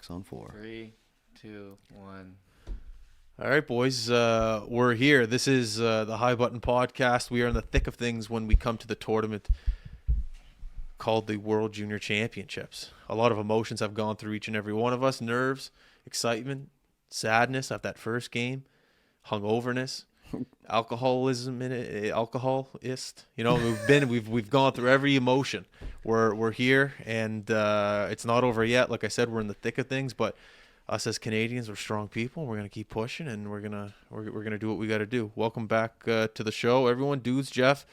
Fox on 4. 3, 2, 1. All right, boys, we're here. This is the High Button podcast. We are in the thick of things when we come to the tournament called the World Junior Championships. A lot of emotions have gone through each and every one of us. Nerves, excitement, sadness after that first game, hungoverness, alcoholism in it, alcoholist. You know, we've gone through every emotion. We're here, and it's not over yet. Like I said, we're in the thick of things, but us as Canadians, we're strong people. We're gonna keep pushing, and we're gonna do what we got to do. Welcome back to the show, everyone. Dudes, Jeff,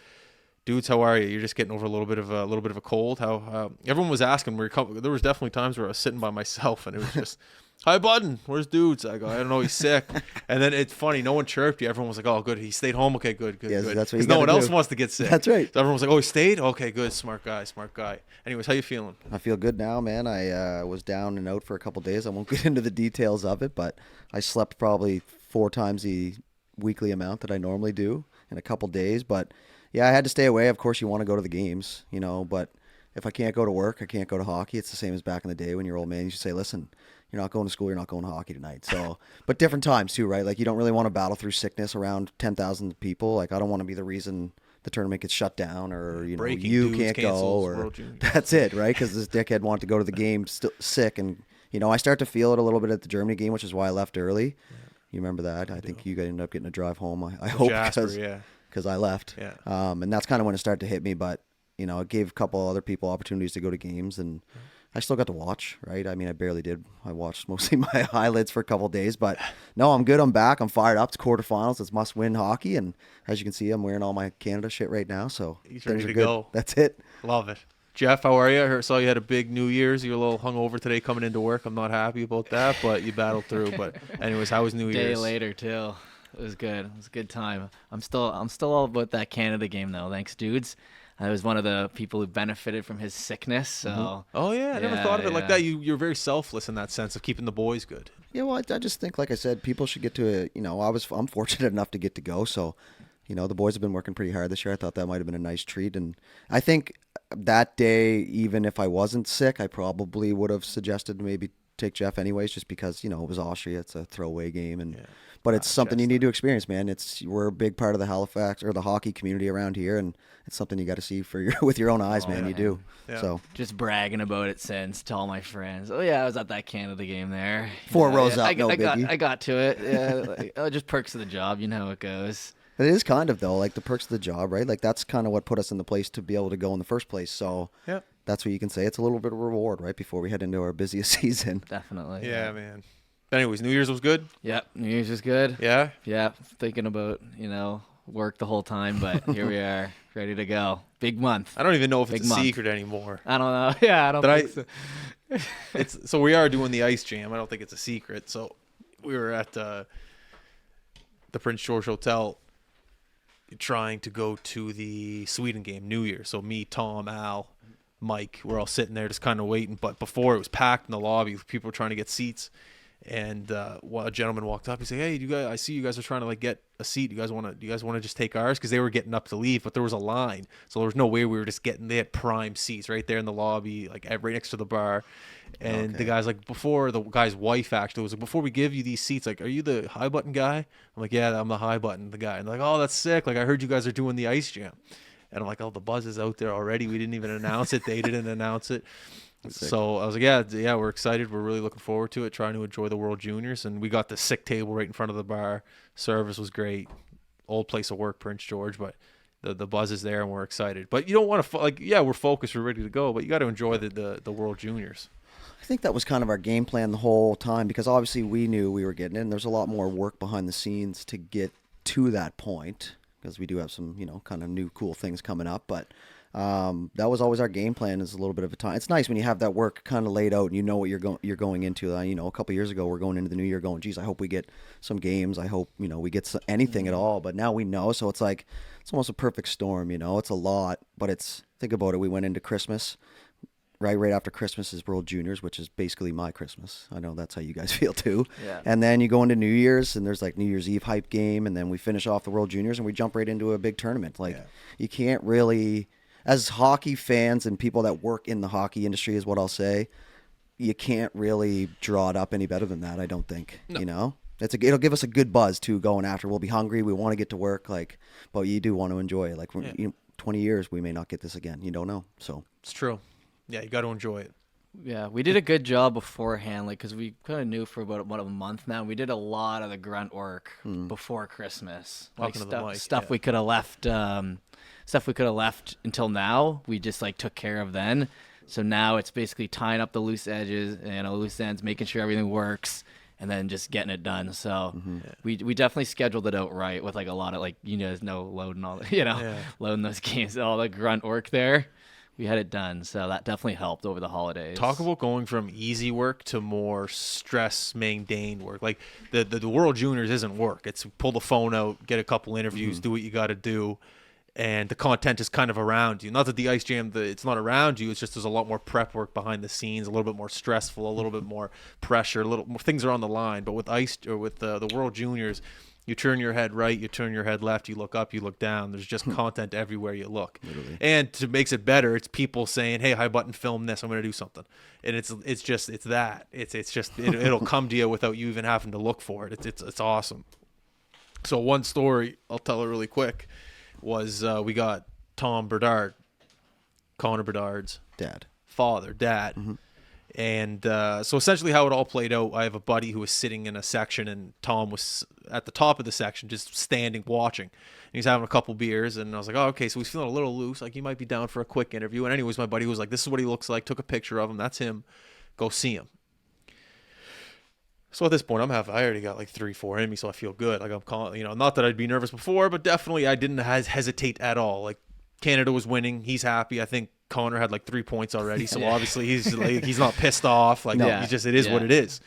dudes, how are you? You're just getting over a little bit of a cold. How everyone was asking. There was definitely times where I was sitting by myself, and it was just, "Hi, Button, where's Dudes?" I go, "I don't know, he's sick." And then it's funny, no one chirped you. Everyone was like, "Oh, good, he stayed home. Okay, good." Yes, good. that's what you Because no one gotta else do. wants to get sick. That's right. So everyone was like, "Oh, he stayed. Okay, good, smart guy." Anyways, how you feeling? I feel good now, man. I was down and out for a couple days. I won't get into the details of it, but I slept probably 4 times the weekly amount that I normally do in a couple days. But yeah, I had to stay away. Of course, you want to go to the games, you know, but if I can't go to work, I can't go to hockey. It's the same as back in the day when your old man used to say, "Listen, you're not going to school, you're not going to hockey tonight." So, but different times too, right? Like you don't really want to battle through sickness around 10,000 people. Like I don't want to be the reason the tournament gets shut down, or you know, Breaking you Dudes can't go, cancels or World Junior. that's it, right? Because this dickhead wanted to go to the game still sick, and you know, I start to feel it a little bit at the Germany game, which is why I left early. Yeah. You remember that? I think you guys ended up getting a drive home. I hope Jasper, because I left. Yeah. And that's kind of when it started to hit me, but you know, it gave a couple other people opportunities to go to games, and I still got to watch, right? I mean, I barely did. I watched mostly my highlights for a couple of days, but no, I'm good. I'm back. I'm fired up. It's quarterfinals. It's must-win hockey, and as you can see, I'm wearing all my Canada shit right now, so He's things ready are to good. go. That's it. Love it. Jeff, how are you? I saw you had a big New Year's. You're a little hungover today coming into work. I'm not happy about that, but you battled through. But anyways, how was New Year's? Day later too. It was good. It was a good time. I'm still all about that Canada game though. Thanks, Dudes. I was one of the people who benefited from his sickness. So Oh yeah, I never thought of it like that. You're very selfless in that sense of keeping the boys good. Yeah, well, I just think, like I said, people should get to, you know, I'm fortunate enough to get to go, so, you know, the boys have been working pretty hard this year. I thought that might have been a nice treat, and I think that day, even if I wasn't sick, I probably would have suggested maybe take Jeff anyways, just because, you know, it was Austria, it's a throwaway game, and but it's something you need to experience, man. We're a big part of the Halifax or the hockey community around here, and it's something you got to see with your own eyes, man. Yeah. You do. Yeah. So just bragging about it since to all my friends. Oh yeah, I was at that Canada game there. 4 rows up, I biggie. got to it. Yeah, just perks of the job. You know how it goes. But it is kind of, though, like the perks of the job, right? Like that's kind of what put us in the place to be able to go in the first place. So that's what you can say. It's a little bit of a reward, right, before we head into our busiest season. Definitely. Yeah, man. But anyways, New Year's was good. Yep. New Year's was good. Yeah. Yeah. Thinking about, work the whole time, but here we are, ready to go. Big month. I don't even know if it's Big a month. secret anymore. I don't know. Yeah, I don't think so. So we are doing the ice jam. I don't think it's a secret. So we were at the Prince George Hotel trying to go to the Sweden game, New Year. So me, Tom, Al, Mike, we're all sitting there just kind of waiting. But before, it was packed in the lobby. People were trying to get seats. And a gentleman walked up. He said, "Hey, I see you guys are trying to get a seat. Do you guys want to just take ours?" Because they were getting up to leave, but there was a line, so there was no way we were just getting. They had prime seats right there in the lobby, like right next to the bar. And the guy's like, before the guy's wife actually was like, "Before we give you these seats, like, are you the High Button guy?" I'm like, "Yeah, I'm the High Button, the guy." And they're like, "Oh, that's sick. Like, I heard you guys are doing the ice jam." And I'm like, "Oh, the buzz is out there already. We didn't even announce it. They didn't announce it." So I was like, yeah, we're excited. We're really looking forward to it, trying to enjoy the World Juniors. And we got the sick table right in front of the bar. Service was great. Old place of work, Prince George, but the buzz is there and we're excited. But you don't want to, we're focused, we're ready to go, but you got to enjoy the World Juniors. I think that was kind of our game plan the whole time, because obviously we knew we were getting in. There's a lot more work behind the scenes to get to that point, because we do have some, kind of new cool things coming up, but that was always our game plan, is a little bit of a time. It's nice when you have that work kind of laid out and you know what you're going into. A couple years ago, we're going into the new year going, geez, I hope we get some games. I hope, we get anything at all. But now we know. So it's like, it's almost a perfect storm, It's a lot, but think about it. We went into Christmas. Right after Christmas is World Juniors, which is basically my Christmas. I know that's how you guys feel too. Yeah. And then you go into New Year's, and there's like New Year's Eve hype game, and then we finish off the World Juniors, and we jump right into a big tournament. You can't really, as hockey fans and people that work in the hockey industry is what I'll say, you can't really draw it up any better than that. I don't think. No. You know, it'll give us a good buzz too going after. We'll be hungry. We want to get to work. Like, but you do want to enjoy it. Like, you know, 20 years we may not get this again. You don't know. So It's true. Yeah, you got to enjoy it. Yeah, we did a good job beforehand, like, because we kind of knew for about a month now. We did a lot of the grunt work before Christmas, like Talking to the mic, stuff yeah. we could have left, stuff we could have left until now. We just like took care of then. So now it's basically tying up the loose edges and loose ends, making sure everything works, and then just getting it done. So we definitely scheduled it out right with like a lot of like loading all loading those games, all the grunt work there. We had it done, so that definitely helped over the holidays. Talk about going from easy work to more stress-maintained work. Like the World Juniors isn't work. It's pull the phone out, get a couple interviews, do what you got to do, and the content is kind of around you. Not that the Ice Jam, it's not around you. It's just there's a lot more prep work behind the scenes, a little bit more stressful, a little bit more pressure, a little more things are on the line. But with the World Juniors, you turn your head right, you turn your head left, you look up, you look down. There's just content everywhere you look. Literally. And to makes it better, it's people saying, "Hey, High Button, film this. I'm going to do something." And it's that. It'll come to you without you even having to look for it. It's awesome. So one story, I'll tell it really quick, was we got Tom Bedard, Connor Bedard's dad. dad. And so essentially how it all played out, I have a buddy who was sitting in a section and Tom was at the top of the section just standing watching. And he's having a couple beers and I was like, oh, okay, so he's feeling a little loose. Like he might be down for a quick interview. And anyways, my buddy was like, this is what he looks like. Took a picture of him. That's him. Go see him. So at this point, I already got like 3-4 in me, so I feel good. Like I'm calling, not that I'd be nervous before, but definitely I didn't hesitate at all. Like Canada was winning. He's happy. I think Connor had like 3 points already, so obviously he's not pissed off. Like he's just, it is what it is.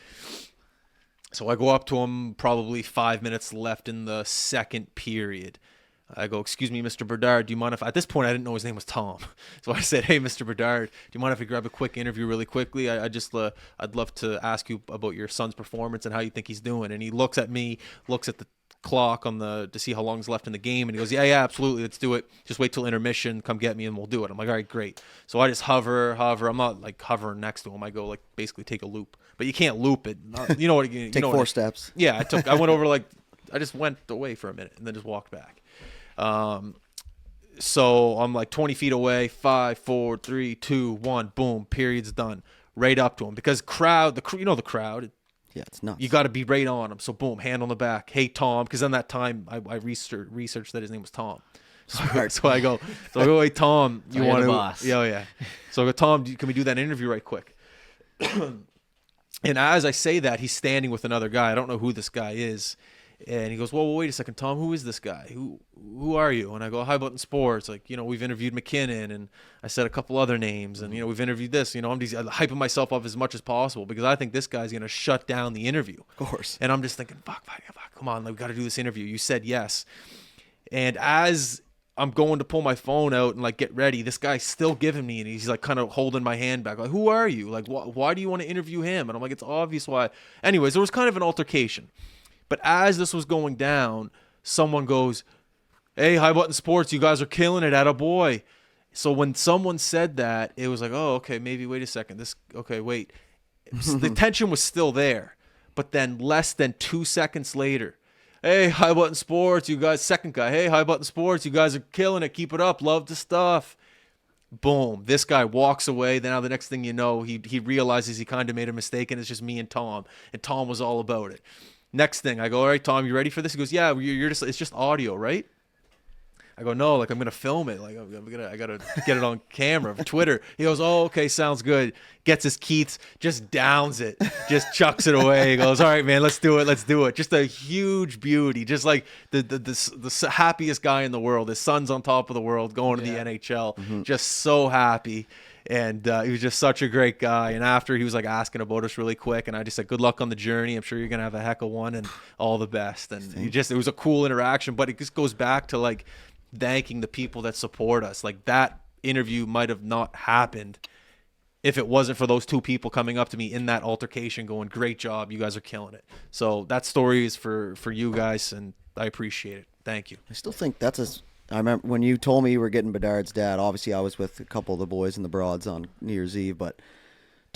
So I go up to him, probably 5 minutes left in the second period. I go, excuse me, Mr. Bedard, do you mind if, at this point I didn't know his name was Tom. So I said, hey, Mr. Bedard, do you mind if we grab a quick interview really quickly? I'd love to ask you about your son's performance and how you think he's doing. And he looks at me, looks at the clock to see how long's left in the game, and he goes, yeah, absolutely, let's do it. Just wait till intermission, come get me and we'll do it. I'm like, all right, great. So I just hover. I'm not like hovering next to him. I go like basically take a loop, but you can't loop it. You know what? You Take know 4 steps. Yeah, I went over I just went away for a minute and then just walked back. So I'm like 20 feet away, 5, 4, 3, 2, 1, boom, period's done. Right up to him because the crowd. Yeah, it's nuts. You got to be right on him. So boom, hand on the back. Hey Tom, because in that time I researched that his name was Tom. So I go, hey Tom, you want to? boss. Yeah. So I go, Tom, can we do that interview right quick? And as I say that, he's standing with another guy. I don't know who this guy is. And he goes, well, wait a second, Tom, who is this guy? Who are you? And I go, High Button Sports. Like, we've interviewed McKinnon, and I said a couple other names, and, we've interviewed this. I'm just hyping myself up as much as possible because I think this guy's going to shut down the interview. Of course. And I'm just thinking, fuck, come on, we got to do this interview. You said yes. And as I'm going to pull my phone out and, like, get ready, this guy's still giving me, and he's, like, kind of holding my hand back. Like, who are you? Like, why do you want to interview him? And I'm like, it's obvious why. Anyways, there was kind of an altercation. But as this was going down, someone goes, hey, High Button Sports, you guys are killing it, attaboy. So when someone said that, it was like, oh, okay, maybe wait a second. Wait. The tension was still there. But then less than 2 seconds later, hey, High Button Sports, you guys, second guy, hey, High Button Sports, you guys are killing it. Keep it up. Love the stuff. Boom. This guy walks away. Then now the next thing you know, he realizes he kind of made a mistake, and it's just me and Tom. And Tom was all about it. Next thing, I go, all right, Tom, you ready for this? He goes, yeah, it's just audio, right? I go, no, like I'm gonna film it, like I gotta get it on camera for Twitter. He goes, oh, okay, sounds good. Gets his Keats, just downs it, just chucks it away. He goes, all right, man, let's do it. Just a huge beauty, just like the happiest guy in the world. His son's on top of the world, going to the NHL, just so happy. And he was just such a great guy. And after, he was like asking about us really quick, and I just said, good luck on the journey. I'm sure you're gonna have a heck of one, and all the best. And it was a cool interaction. But it just goes back to like thanking the people that support us. Like that interview might have not happened if it wasn't for those two people coming up to me in that altercation, going, great job, you guys are killing it. So that story is for you guys, and I appreciate it. Thank you. I still think I remember when you told me you were getting Bedard's dad, obviously I was with a couple of the boys and the broads on New Year's Eve, but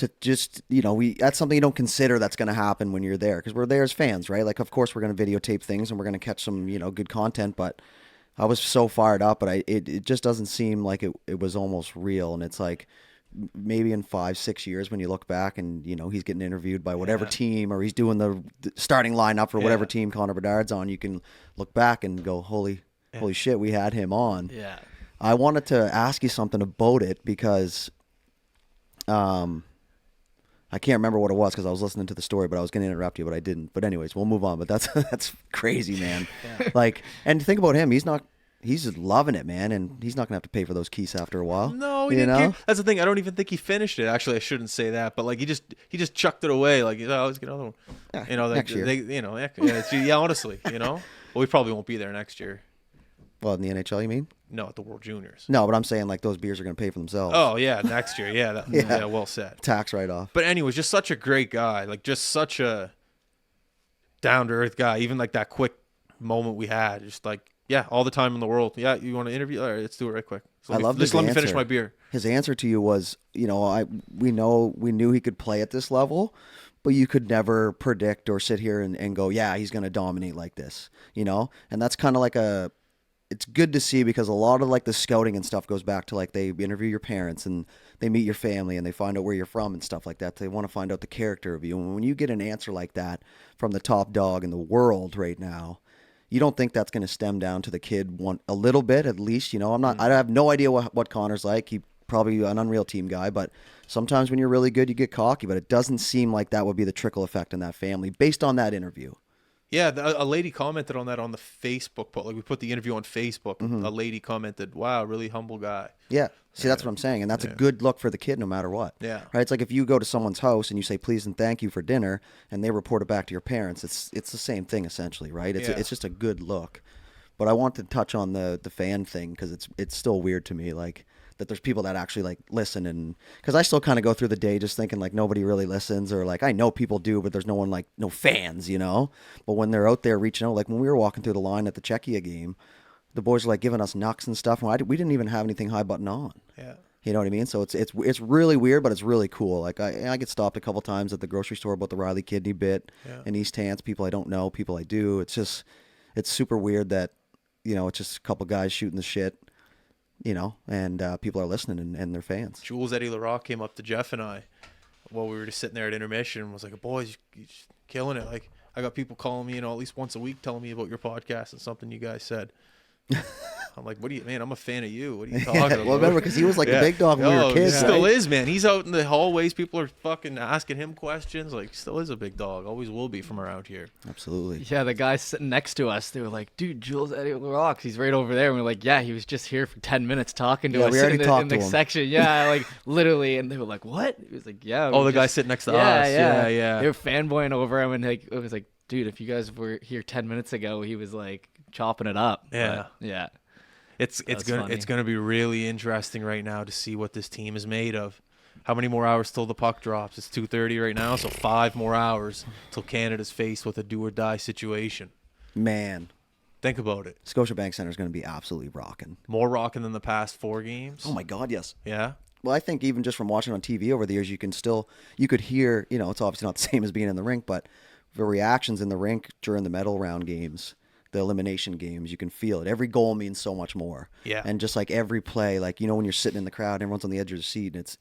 to just, that's something you don't consider that's going to happen when you're there, because we're there as fans, right? Like, of course we're going to videotape things and we're going to catch some, good content, but I was so fired up, but it just doesn't seem like it was almost real. And it's like, maybe in 5-6 years when you look back and, he's getting interviewed by whatever team, or he's doing the starting lineup for whatever team Connor Bedard's on, you can look back and go, holy shit, we had him on. Yeah. I wanted to ask you something about it because, I can't remember what it was because I was listening to the story, but I was going to interrupt you, but I didn't. But anyways, we'll move on. But that's crazy, man. Like, and think about him. He's just loving it, man, and he's not going to have to pay for those keys after a while. No, he didn't care. That's the thing. I don't even think he finished it. Actually, I shouldn't say that, but like he just chucked it away. Like, let's get another one. Yeah, next year. Honestly, well, we probably won't be there next year. Well, in the NHL, you mean? No, at the World Juniors. No, but I'm saying like those beers are going to pay for themselves. Oh yeah, next year. Yeah, yeah, well said. Tax write-off. But anyways, just such a great guy. Like just such a down to earth guy. Even like that quick moment we had, just like all the time in the world. Yeah, you want to interview? All right, let's do it right quick. I love this. Let me finish my beer. His answer to you was, we knew he could play at this level, but you could never predict or sit here and go, yeah, he's going to dominate like this, and that's kind of like it's good to see, because a lot of like the scouting and stuff goes back to like they interview your parents and they meet your family and they find out where you're from and stuff like that. They want to find out the character of you. And when you get an answer like that from the top dog in the world right now, you don't think that's going to stem down to the kid a little bit at least. I have no idea what Connor's like. He probably an Unreal Team guy, but sometimes when you're really good, you get cocky, but it doesn't seem like that would be the trickle effect in that family based on that interview. Yeah, a lady commented on that on the Facebook post. Like we put the interview on Facebook. Mm-hmm. A lady commented, "Wow, really humble guy." Yeah, see, that's what I'm saying, and that's a good look for the kid, no matter what. Yeah, right. It's like if you go to someone's house and you say please and thank you for dinner, and they report it back to your parents. It's the same thing essentially, right? It's just a good look. But I want to touch on the fan thing because it's still weird to me, like that there's people that actually like listen, and because I still kind of go through the day just thinking like nobody really listens, or like I know people do, but there's no one, like no fans, But when they're out there reaching out, like when we were walking through the line at the Czechia game, the boys were like giving us knucks and stuff, and we didn't even have anything high button on. Yeah. You know what I mean? So it's really weird, but it's really cool. Like I get stopped a couple times at the grocery store about the Riley kidney bit in East Hants. People I don't know, people I do. It's super weird that it's just a couple guys shooting the shit. And people are listening and they're fans. Jules Eddie Larocque came up to Jeff and I while we were just sitting there at intermission and was like, boys, you're just killing it. Like, I got people calling me, at least once a week telling me about your podcast and something you guys said. I'm like, I'm a fan of you. What are you talking about? Well, remember, because he was like the big dog when we were kids. He still is, man. He's out in the hallways. People are fucking asking him questions. Like, still is a big dog. Always will be from around here. Absolutely. Yeah, the guys sitting next to us, they were like, dude, Jules Eddie Larocque, he's right over there. And we're like, yeah, he was just here for 10 minutes talking to us we already talked in to the him. section. Yeah, like literally. And they were like, what? He was like, yeah. The guy sitting next to us. Yeah. They were fanboying over him. And like, it was like, dude, if you guys were here 10 minutes ago, he was like chopping it up. Yeah. But, yeah. It's gonna be really interesting right now to see what this team is made of. How many more hours till the puck drops? It's 2:30 right now, so 5 more hours till Canada's faced with a do or die situation. Man, think about it. Scotiabank Center is going to be absolutely rocking. More rocking than the past 4 games. Oh my God, yes. Yeah. Well, I think even just from watching on TV over the years, you could hear. It's obviously not the same as being in the rink, but the reactions in the rink during the medal round games, the elimination games, you can feel it. Every goal means so much more. Yeah. And just like every play, like, when you're sitting in the crowd, everyone's on the edge of the seat, and it's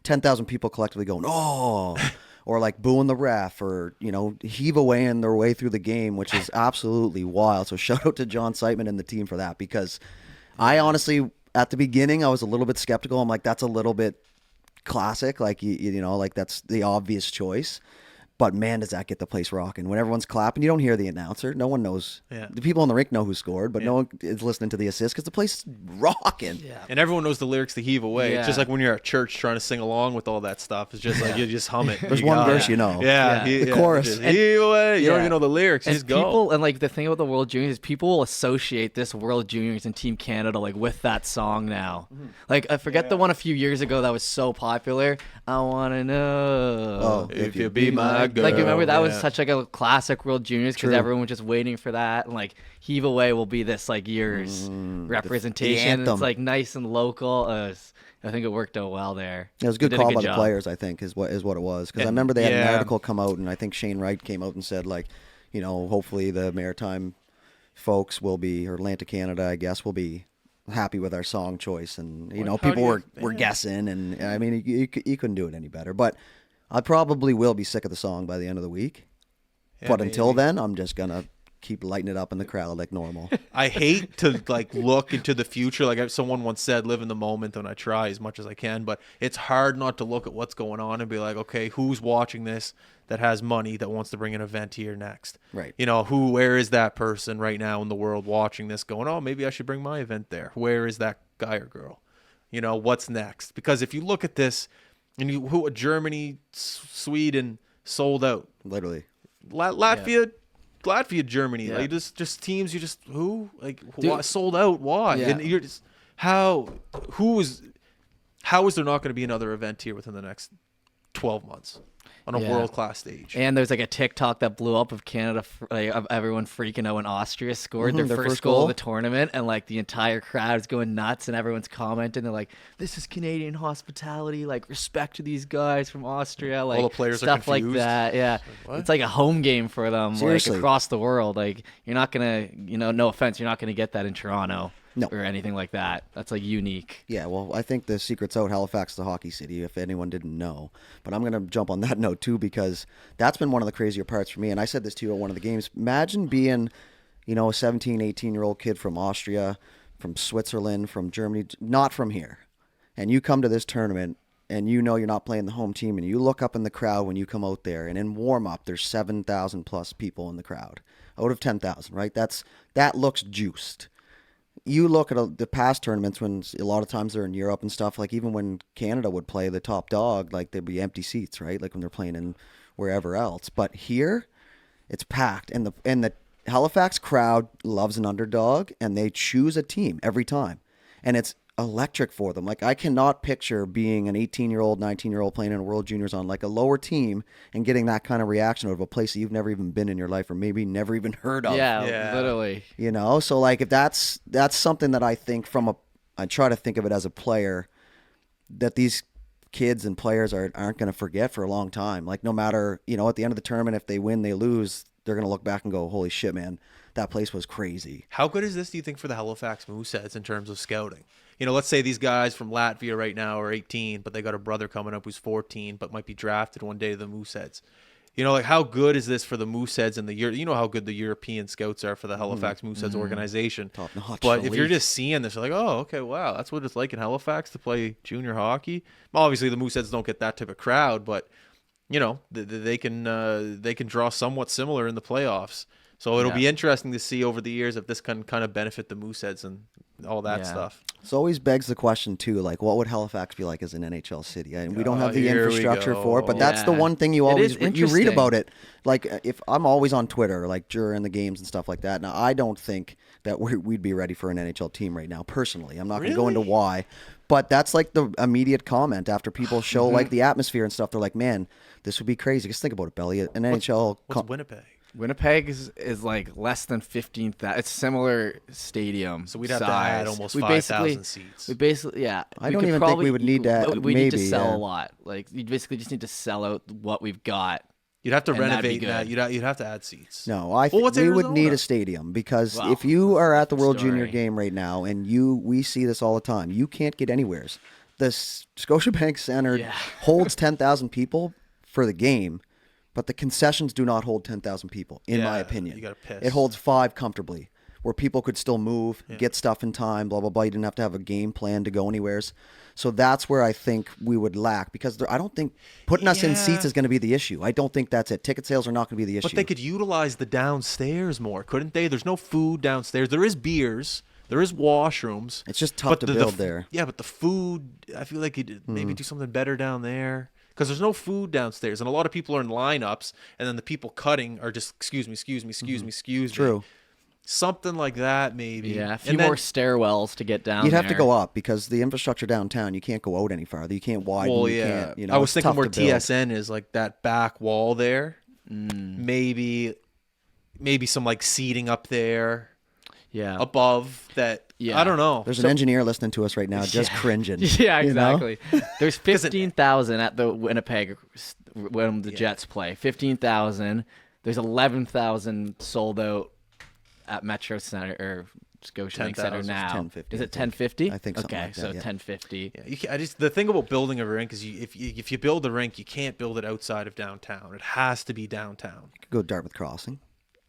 10,000 people collectively going, oh, or like booing the ref, or, heave away in their way through the game, which is absolutely wild. So shout out to John Seitman and the team for that, because I honestly, at the beginning, I was a little bit skeptical. I'm like, that's a little bit classic. Like, like that's the obvious choice. But man, does that get the place rocking. When everyone's clapping, you don't hear the announcer. No one knows. Yeah. The people in the rink know who scored, but no one is listening to the assist because the place is rocking. Yeah. And everyone knows the lyrics to Heave Away. Yeah. It's just like when you're at church trying to sing along with all that stuff. It's just like you just hum it. There's one verse you know. Yeah. The chorus. Just, Heave Away. You don't even know the lyrics. And Just go. people, and like the thing about the World Juniors is people will associate this World Juniors and Team Canada like with that song now. Mm-hmm. Like I forget the one a few years ago that was so popular. I wanna know if you be my girl. Like remember that was such like a classic World Juniors because everyone was just waiting for that, and like Heave Away will be this like year's representation. the anthem. It's like nice and local. I think it worked out well there. It was a They good did call by good the job. players, I think, is what it was. Because I And, remember they had an yeah. article come out, and I think Shane Wright came out and said, like, hopefully the Maritime folks will be, or Atlantic Canada, I guess, will be happy with our song choice. And, Like, how people do you- were yeah. guessing, and I mean, you couldn't do it any better. But I probably will be sick of the song by the end of the week. Yeah, But until maybe. then, I'm just going to keep lighting it up in the crowd like normal. I hate to like look into the future. Like someone once said, live in the moment, and I try as much as I can. But it's hard not to look at what's going on and be like, okay, who's watching this that has money that wants to bring an event here next? Right. Where is that person right now in the world watching this going, oh, maybe I should bring my event there. Where is that guy or girl? What's next? Because if you look at this, and Germany, Sweden sold out. Literally. Latvia, Germany, Yeah. like just teams. You just who like Dude. why, sold out? Why? Yeah. And you're just how is there not going to be another event here within the next 12 months on a Yeah. world class stage? And there's like a TikTok that blew up of Canada, of everyone freaking out when Austria scored Mhm, their their first first goal goal. of the tournament, and like the entire crowd is going nuts, and everyone's commenting. They're like, "This is Canadian hospitality, like respect to these guys from Austria." Like the players are stuff like confused. that. Yeah, what? it's like a home game for them, Seriously. like across the world. Like you're not gonna, no offense, you're not gonna get that in Toronto. No. Or anything like that. That's like unique. Yeah, well, I think the secret's out. Halifax is a hockey city, if anyone didn't know. But I'm going to jump on that note, too, because that's been one of the crazier parts for me. And I said this to you at one of the games. Imagine being, a 17, 18-year-old kid from Austria, from Switzerland, from Germany, not from here. And you come to this tournament, and you're not playing the home team, and you look up in the crowd when you come out there, and in warm-up, there's 7,000 plus people in the crowd out of 10,000, right? That looks juiced. You look at the past tournaments when a lot of times they're in Europe and stuff, like even when Canada would play the top dog, like there'd be empty seats, right? Like when they're playing in wherever else. But here, it's packed. And the Halifax crowd loves an underdog, and they choose a team every time. And it's electric for them. Like I cannot picture being an 18-year-old, 19-year-old playing in a World Juniors on like a lower team and getting that kind of reaction out of a place that you've never even been in your life, or maybe never even heard of. Yeah, Yeah. literally. So like if that's something that I think I try to think of it as a player, that these kids and players aren't going to forget for a long time. Like no matter, at the end of the tournament, if they win, they lose, they're going to look back and go, holy shit, man, that place was crazy. How good is this, do you think, for the Halifax Mooseheads in terms of scouting? Let's say these guys from Latvia right now are 18, but they got a brother coming up who's 14, but might be drafted one day to the Mooseheads. Like how good is this for the Mooseheads and how good the European scouts are for the Halifax Mooseheads organization. Top notch. But if you're Elite. just seeing this, you're like, oh, okay, wow, that's what it's like in Halifax to play junior hockey. Well, obviously, the Mooseheads don't get that type of crowd, but they can draw somewhat similar in the playoffs. So it'll be interesting to see over the years if this can kind of benefit the Mooseheads and all that Yeah. stuff. So always begs the question too, like what would Halifax be like as an NHL city? And we don't Oh, have the here we infrastructure go. for it, but that's the Yeah. one thing you It always is you read interesting. about it. Like if I'm always on Twitter, like during the games and stuff like that. Now I don't think that we'd be ready for an NHL team right now. Personally, I'm not going to go into Really? why, but that's like the immediate comment after people show like the atmosphere and stuff. They're like, man, this would be crazy. Just think about it, Belly. An NHL. What's Winnipeg? Winnipeg is like less than 15,000. It's similar stadium. So we'd have to size. add almost We 5,000 basically- seats. We basically, yeah. I we don't could even think probably- we would need to- We need to maybe, sell yeah. a lot. Like you basically just need to sell out what we've got. You'd have to And that'd be renovate good. that. You'd have to add seats. No, what's we would need Arizona? a stadium because Well, if you are at the World story. Junior game right now and we see this all the time, you can't get anywheres. The Scotiabank Center Yeah. holds 10,000 people for the game, but the concessions do not hold 10,000 people, in my Yeah, opinion. you gotta piss. It holds 5 comfortably, where people could still move, get stuff in time, blah, blah, blah. You didn't have to have a game plan to go anywheres. So that's where I think we would lack because I don't think putting us in Yeah. seats is going to be the issue. I don't think that's it. Ticket sales are not going to be the issue. But they could utilize the downstairs more, couldn't they? There's no food downstairs. There is beers. There is washrooms. It's just tough but to the build there. Yeah, but the food, I feel like you'd maybe do something better down there. Because there's no food downstairs. And a lot of people are in lineups. And then the people cutting are just, excuse me. True. Something like that, maybe. Yeah, a few And then- more stairwells to get down. You'd have to there. go up because the infrastructure downtown, you can't go out any farther. You can't widen. Well, you yeah. can't, I was it's thinking tough where to build. TSN is, like that back wall there. Mm. Maybe some like seating up there. Yeah. above that. Yeah. I don't know. There's an engineer listening to us right now just cringing. Yeah, you know? exactly. There's 15,000 at the Winnipeg when the Jets play. 15,000. There's 11,000 sold out at Metro Center or Scotiabank Center 10,000. now. 1050, Is it 1050? I think something okay, like that, so yeah. 1050. Yeah, the thing about building a rink is if you build a rink, you can't build it outside of downtown. It has to be downtown. You could go Dartmouth Crossing.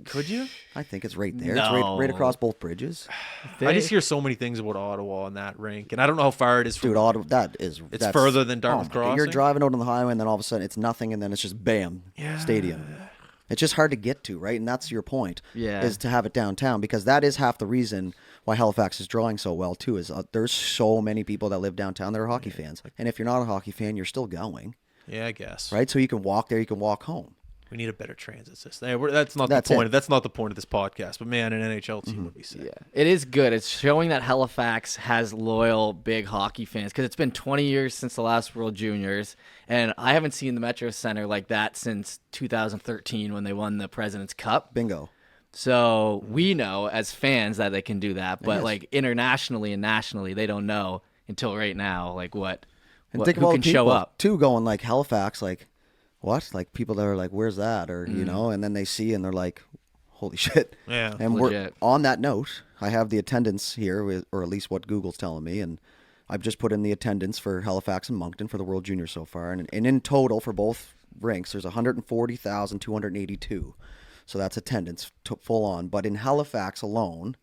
Could you? I think it's right there. It's right No. across both bridges. I just hear so many things about Ottawa and that rink, and I don't know how far it is from. Dude, Ottawa, that's further than Dartmouth my God. Crossing? You're driving out on the highway, and then all of a sudden it's nothing, and then it's just bam, stadium. It's just hard to get to, right? And that's your point, is to have it downtown, because that is half the reason why Halifax is drawing so well, too, is there's so many people that live downtown that are hockey fans. And if you're not a hockey fan, you're still going, Yeah, I guess. right? So you can walk there, you can walk home. We need a better transit system. Hey, that's not That's the point. it. That's not the point of this podcast. But man, an NHL team would be sick. Yeah, it is good. It's showing that Halifax has loyal, big hockey fans because it's been 20 years since the last World Juniors, and I haven't seen the Metro Center like that since 2013 when they won the President's Cup. Bingo. So we know as fans that they can do that, but Yes. like internationally and nationally, they don't know until right now, like what And think of who all can the show people, up. too, going like Halifax, like, what? Like people that are like, where's that? Or, you know, and then they see and they're like, holy shit. Yeah. And we're Legit. on that note, I have the attendance here, or at least what Google's telling me, and I've just put in the attendance for Halifax and Moncton for the World Junior so far, and in total for both rinks, there's 140,282. So that's attendance full on. But in Halifax alone,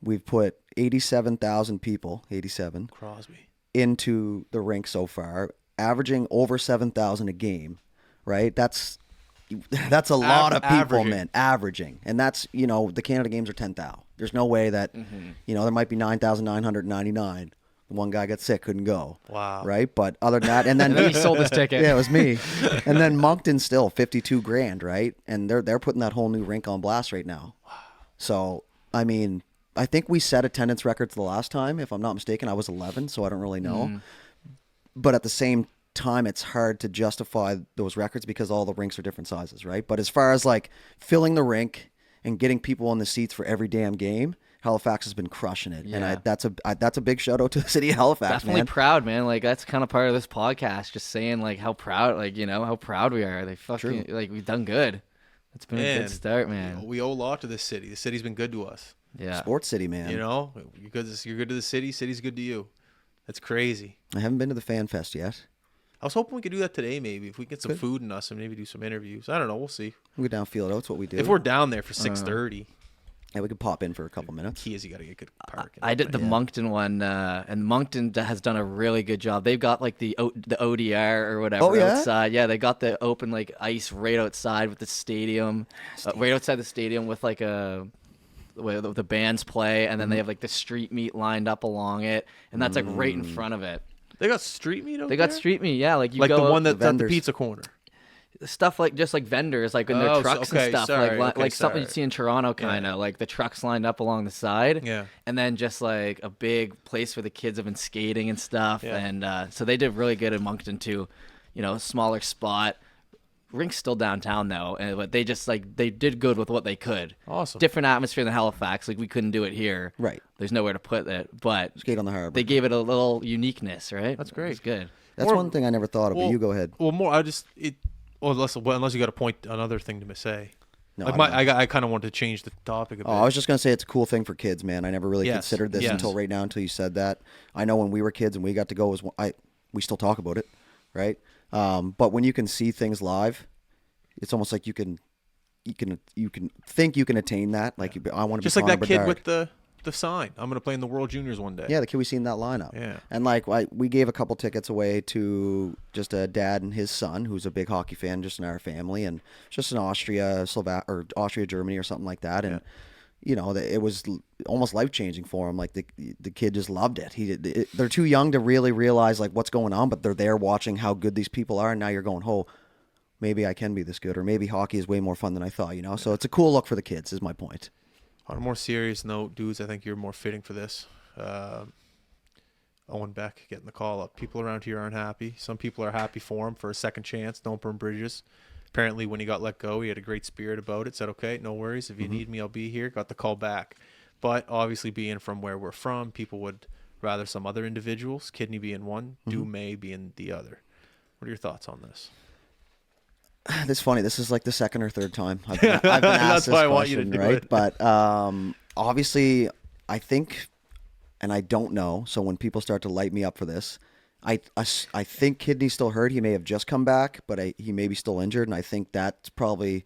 we've put 87,000 people, 87, Crosby. into the rink so far, averaging over 7,000 a game, right? That's a lot of people, averaging. man, averaging. And that's, you know, the Canada games are 10,000. There's no way that, you know, there might be 9,999. One guy got sick, couldn't go. Wow. Right? But other than that, and then And then he sold his ticket. yeah, it was me. And then Moncton still 52 grand, right? And they're putting that whole new rink on blast right now. Wow. So, I mean, I think we set attendance records the last time, if I'm not mistaken. I was 11, so I don't really know. But at the same time, it's hard to justify those records because all the rinks are different sizes, right? But as far as like filling the rink and getting people on the seats for every damn game, Halifax has been crushing it, Yeah. and that's a big shout out to the city of Halifax, Definitely man. proud, man. Like that's kind of part of this podcast, just saying like how proud, like you know how proud we are. They fucking like we've done good. It's been a Man, good start, man. We owe a lot to this city. The city's been good to us. Yeah. Sports city, man. You know, you're good to the city. City's good to you. That's crazy. I haven't been to the Fan Fest yet. I was hoping we could do that today. Maybe if we get some food in us and maybe do some interviews. I don't know. We'll see. We go down field out. That's what we do. If we're down there for 6:30, yeah, we could pop in for a couple minutes. key is you got to get good parking. I did the Moncton one, and Moncton has done a really good job. They've got like the ODR or whatever Oh, yeah? outside. Yeah, they got the open like ice right outside with the stadium, right outside the stadium with like where the bands play, and then they have like the street meat lined up along it, and that's like right in front of it. They got street meat over They there? got street meat, yeah, like you Like go the one out- that's at the vendors. pizza corner. stuff like just like vendors like in Oh, their so- trucks okay, and stuff sorry, like okay, something you sorry. see in Toronto kind of like the trucks lined up along the side, Yeah. and then just like a big place where the kids have been skating and stuff, Yeah. and so they did really good in Moncton too, you know, smaller spot. Rink's still downtown though, but they just like they did good with what they could. Awesome. Different atmosphere than Halifax, like we couldn't do it here. Right. There's nowhere to put it, but Skate on the harbor. they gave it a little uniqueness, right? That's great. It's good. That's Or- one thing I never thought of, but you go ahead. Well, more. Unless you got a point, another thing to say. No, Like I don't. I kind of wanted to change the topic a bit. Oh, I was just going to say it's a cool thing for kids, man. I never really Yes, considered this yes. until right now, until you said that. I know when we were kids and we got to go, we still talk about it, right? But when you can see things live, it's almost like you can think you can attain that. Like I want to just be like that Connor kid Bedard. with the sign. I'm going to play in the World Juniors one day. Yeah, the kid we seen in that lineup. Yeah. And like we gave a couple tickets away to just a dad and his son, who's a big hockey fan, just in our family, and just in Austria, Germany, or something like that. And you know, it was almost life changing for him. Like the kid just loved it. They're too young to really realize like what's going on, but they're there watching how good these people are, and now you're going, oh, maybe I can be this good, or maybe hockey is way more fun than I thought. You know, so it's a cool look for the kids. Is my point. On a more serious note, dudes, I think you're more fitting for this. Owen Beck getting the call up. People around here aren't happy. Some people are happy for him for a second chance. Don't burn bridges. Apparently, when he got let go, he had a great spirit about it. Said, okay, no worries. If you need me, I'll be here. Got the call back. But obviously, being from where we're from, people would rather some other individuals, kidney being one, Dumais being the other. What are your thoughts on this? It's funny. This is like the second or third time I've been asked That's this why I question, want you to do right? it. But obviously, I think, and I don't know. So when people start to light me up for this, I think Kidney's still hurt. He may have just come back, but he may be still injured, and I think that's probably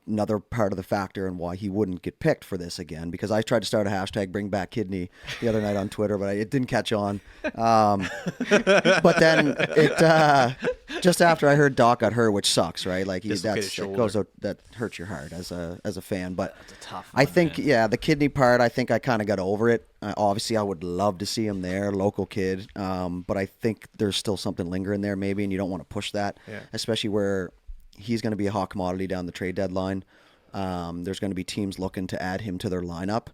another part of the factor and why he wouldn't get picked for this again, because I tried to start a hashtag bring back Kidney the other night on Twitter, but it didn't catch on. But then it just after I heard Doc got hurt, which sucks, right? Like that hurts your heart as a fan. But That's a tough I one, think man. the kidney part, I think I kind of got over it. Obviously, I would love to see him there, local kid, but I think there's still something lingering there maybe, and you don't want to push that, especially where he's going to be a hot commodity down the trade deadline. There's going to be teams looking to add him to their lineup,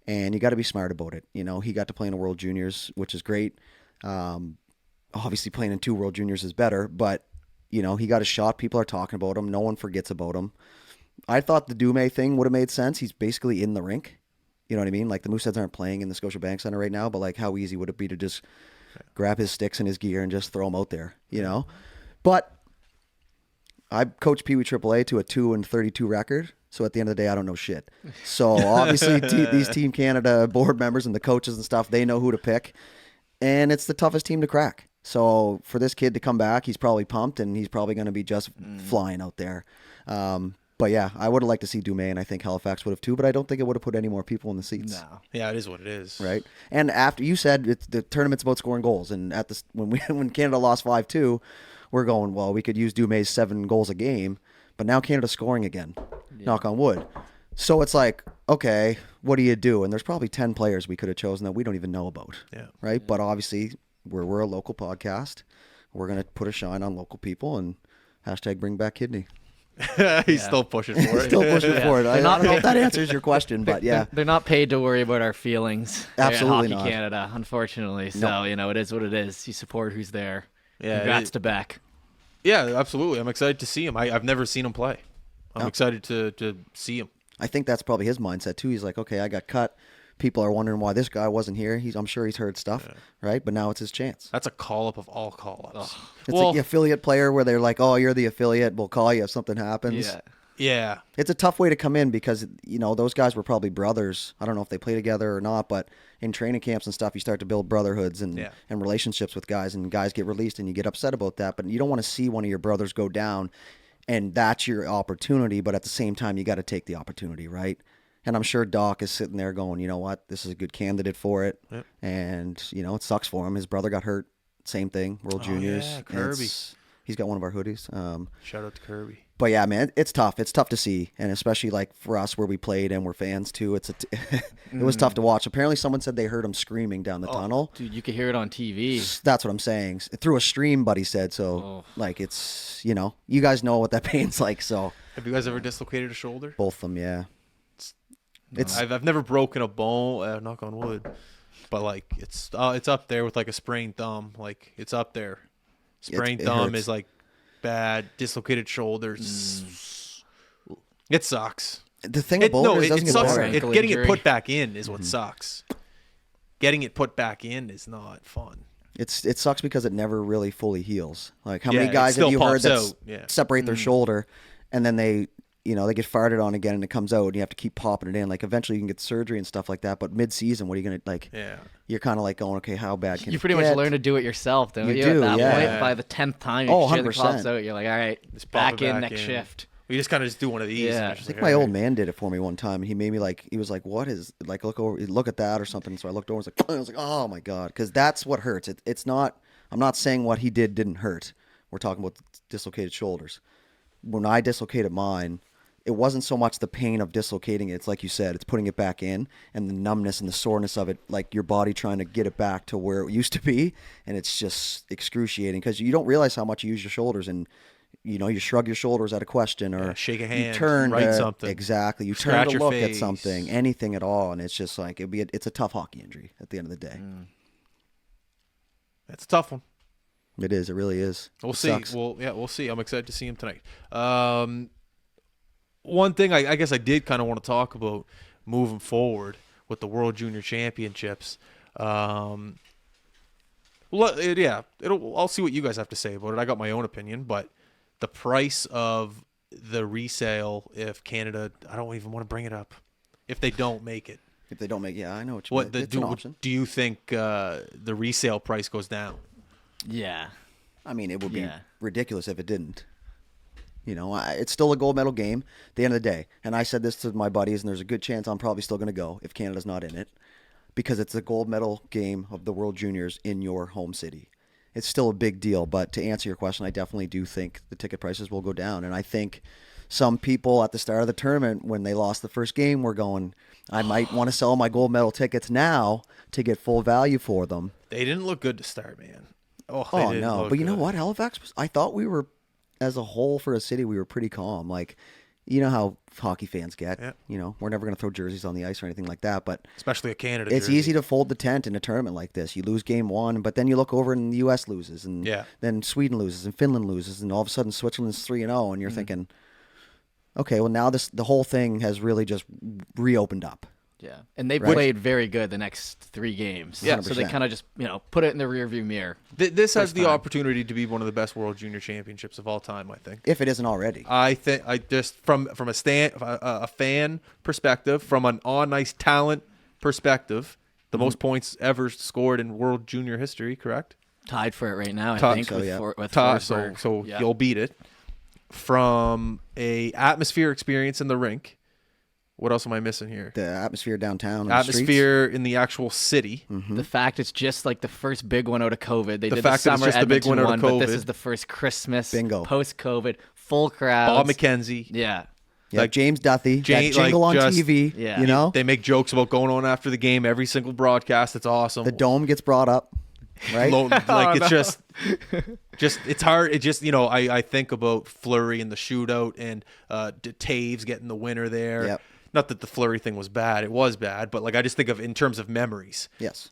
and you got to be smart about it. You know, he got to play in the World Juniors, which is great. Obviously, playing in 2 World Juniors is better, but you know, he got a shot. People are talking about him. No one forgets about him. I thought the Dumais thing would have made sense. He's basically in the rink. You know what I mean? Like the Mooseheads aren't playing in the Scotiabank Center right now, but like how easy would it be to just grab his sticks and his gear and just throw him out there? You know, but I coached Pee Wee AAA to a 2-32 record. So at the end of the day, I don't know shit. So obviously these Team Canada board members and the coaches and stuff, they know who to pick. And it's the toughest team to crack. So for this kid to come back, he's probably pumped and he's probably going to be just flying out there. But yeah, I would have liked to see Dumais, and I think Halifax would have too, but I don't think it would have put any more people in the seats. No. Yeah, it is what it is. Right. And after you said the tournament's about scoring goals, and at this when Canada lost 5-2, we're going, well, we could use Dumais 7 goals a game, but now Canada's scoring again. Yeah. Knock on wood. So it's like, okay, what do you do? And there's probably 10 players we could have chosen that we don't even know about. Yeah. Right? Yeah. But obviously, we're a local podcast. We're going to put a shine on local people and hashtag bring back Kidney. He's still pushing for it. Still pushing for it. I don't know if that answers your question, but yeah. They're not paid to worry about our feelings. Absolutely at Hockey not. Canada, unfortunately. So, you know, it is what it is. You support who's there. Yeah, Congrats to Beck. Yeah, absolutely. I'm excited to see him. I've never seen him play. I'm excited to see him. I think that's probably his mindset too. He's like, okay, I got cut. People are wondering why this guy wasn't here. I'm sure he's heard stuff, right? But now it's his chance. That's a call-up of all call-ups. It's like the affiliate player where they're like, oh, you're the affiliate. We'll call you if something happens. Yeah. Yeah. It's a tough way to come in because, you know, those guys were probably brothers. I don't know if they play together or not, but in training camps and stuff, you start to build brotherhoods and relationships with guys, and guys get released and you get upset about that. But you don't want to see one of your brothers go down, and that's your opportunity. But at the same time, you got to take the opportunity, right? And I'm sure Doc is sitting there going, you know what, this is a good candidate for it. Yep. And, you know, it sucks for him. His brother got hurt. Same thing, World Juniors. Yeah, Kirby. He's got one of our hoodies. Shout out to Kirby. But yeah, man, it's tough. It's tough to see, and especially like for us where we played and we're fans too. It was tough to watch. Apparently, someone said they heard him screaming down the tunnel. Dude, you could hear it on TV. That's what I'm saying. Through a stream, buddy said. So, like, it's, you know, you guys know what that pain's like. So, have you guys ever dislocated a shoulder? Both of them, yeah. I've never broken a bone. Knock on wood, but like it's up there with like a sprained thumb. Like it's up there. Sprained thumb is like bad. Dislocated shoulders. It sucks. The thing about it sucks. Getting it put back in is what sucks. Getting it put back in is not fun. It sucks because it never really fully heals. Like how many guys have you heard that separate their shoulder and then they get farted on again and it comes out and you have to keep popping it in. Like eventually you can get surgery and stuff like that. But mid-season, what are you going to like? Yeah. You're kind of like going, okay, how bad can you pretty much learn to do it yourself, don't you? Do, at that point, by the 10th time, you shit the pops out. You're like, all right, just back in next shift. We just kind of do one of these. Yeah. I think my old man did it for me one time, and he made me like, he was like, "What is like? Look at that or something." So I looked over, I was like, "Oh my god," because that's what hurts. It's not. I'm not saying what he didn't hurt. We're talking about dislocated shoulders. When I dislocated mine, it wasn't so much the pain of dislocating it. It's like you said, it's putting it back in and the numbness and the soreness of it, like your body trying to get it back to where it used to be, and it's just excruciating because you don't realize how much you use your shoulders and. You know, you shrug your shoulders at a question or shake a hand, you turn write something. Exactly. You Scratch turn to your look at face. something, anything at all. And it's just like, it's a tough hockey injury at the end of the day. That's a tough one. It is. It really is. We'll see. We'll see. I'm excited to see him tonight. One thing I guess I did kind of want to talk about moving forward. with the World Junior Championships. I'll see what you guys have to say about it. I got my own opinion, but the price of the resale, if Canada, I don't even want to bring it up, if they don't make it. If they don't make, yeah, I know what you mean. It's an option. Do you think the resale price goes down? Yeah. I mean, it would be ridiculous if it didn't. You know, it's still a gold medal game at the end of the day. And I said this to my buddies, and there's a good chance I'm probably still going to go if Canada's not in it, because it's the gold medal game of the World Juniors in your home city. It's still a big deal. But to answer your question, I definitely do think the ticket prices will go down. And I think some people at the start of the tournament, when they lost the first game, were going, I might want to sell my gold medal tickets now to get full value for them. They didn't look good to start, man. Oh no. But you know what? Halifax, I thought we were, as a whole for a city, we were pretty calm. Like, you know how hockey fans get. Yeah. You know, we're never going to throw jerseys on the ice or anything like that. But especially a Canada it's jersey. easy to fold the tent in a tournament like this. You lose game one, but then you look over and the U.S. loses. And then Sweden loses and Finland loses. And all of a sudden Switzerland's 3-0. And you're thinking, okay, well now the whole thing has really just reopened up. Yeah, and they played very good the next 3 games. Yeah, 100%. So they kind of just put it in the rearview mirror. This has the opportunity to be one of the best World Junior Championships of all time, I think. If it isn't already, I think I just from a fan perspective, from an on ice talent perspective, the most points ever scored in World Junior history. Correct? Tied for it right now, I think. So you'll beat it. From a atmosphere experience in the rink. What else am I missing here? The atmosphere downtown. Atmosphere in the actual city. Mm-hmm. The fact it's just like the first big one out of COVID. They did the summer Edmonton one, but this is the first Christmas post-COVID, full crowds. Bob McKenzie. Yeah. Like James Duthie, that jingle on TV. Yeah. You know? They make jokes about going on after the game every single broadcast. It's awesome. The dome gets brought up, right? It's it's hard. It just, I think about Fleury and the shootout and Taves getting the winner there. Yep. Not that the Fleury thing was bad. It was bad. But, I just think of in terms of memories. Yes.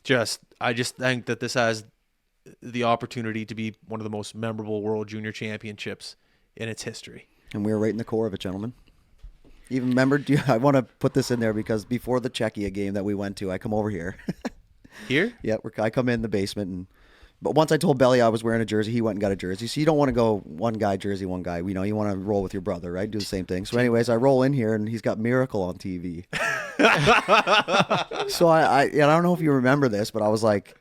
I just think that this has the opportunity to be one of the most memorable World Junior Championships in its history. And we were right in the core of it, gentlemen. Even remember, I want to put this in there because before the Czechia game that we went to, I come over here. Here? Yeah, I come in the basement but once I told Belly I was wearing a jersey, he went and got a jersey. So you don't want to go one guy jersey, one guy. You want to roll with your brother, right? Do the same thing. So anyways, I roll in here and he's got Miracle on TV. So I don't know if you remember this, but I was like,